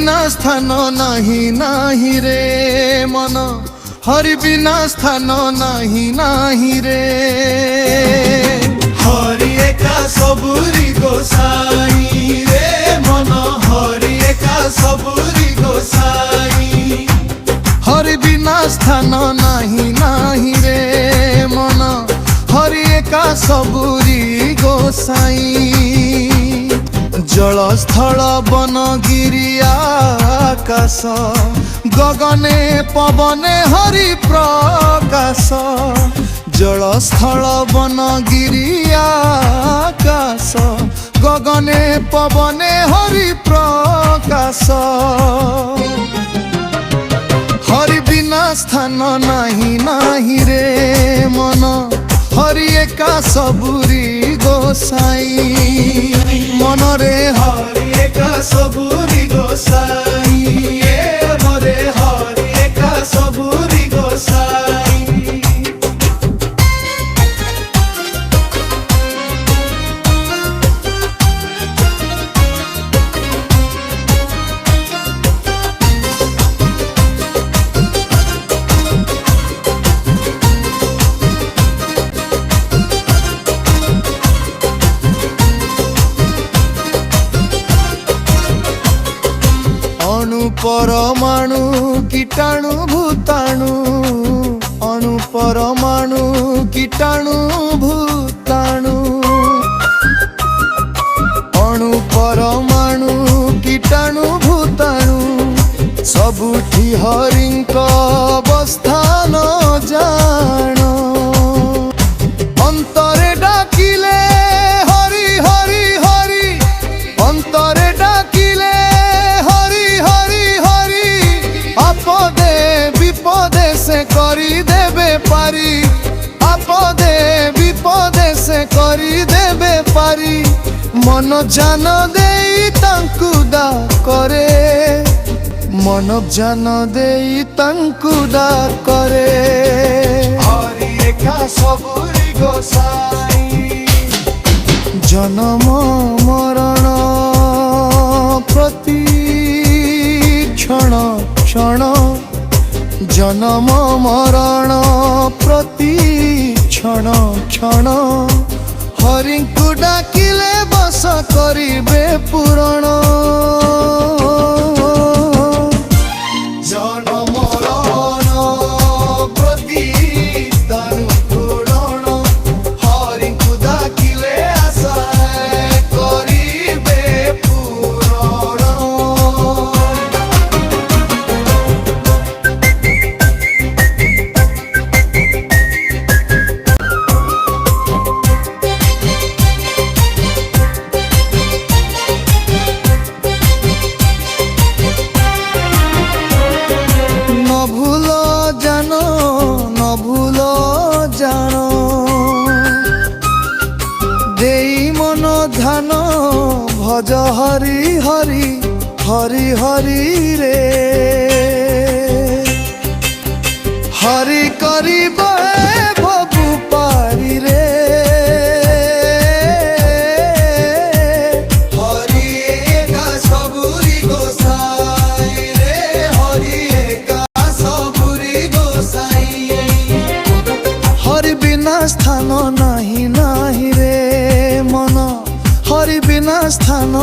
बिना स्थान नहीं नहीं रे मन, हरि बिना स्थान नहीं नहीं रे। हरि एका सबुरी गोसाई रे मन, हरि एका सबुरी गोसाई। हरि बिना स्थान नहीं नहीं रे मन, हरि एका सबुरी गोसाई। जल स्थल वन गिरी आकाश, गगने पवने हरि प्रकाश। जल स्थल वन गिरी आकाश, गगने पवने हरि प्रकाश। हरि बिना स्थान नहीं नहीं रे मन, हरि एका सबुरी गोसाई। मन रे हरि एका सबुरी गोसाई, मरे हरि एका सबुरी गोसाई। परमाणु कीटाणु भूताणु, अणु परमाणु कीटाणु भूताणु। अणु परमाणु कीटाणु भूताणु, सबुठी हरिंक अवस्थान जान। अंतरे डाकिले हरि हरि हरि, अंतरे डाकिले आपदे विपदे से करी देबे पारी, आपदे विपदे से करी देबे पारी। मन जान देई तांकु दा करे, मन जान देई तांकु दा करे। हरि एका सबुरी गोसाई। जन्म मरण प्रति क्षण क्षण, जन्म मरण प्रति क्षण क्षण। हरि को डाकिले बस करिबे पूरण। जन्म मरण प्रति तनु पूरण, हरि को डाकिले आशा करिबे पूरण। देई मन ध्यान भज हरि हरि हरि हरि रे। हरि करिबे भबु पारी रे। हरि एका सबुरी गोसाई रे, हरि एका सबुरी गोसाई। हरि बिना स्थान नहीं नहीं रे मन, हरि बिना स्थान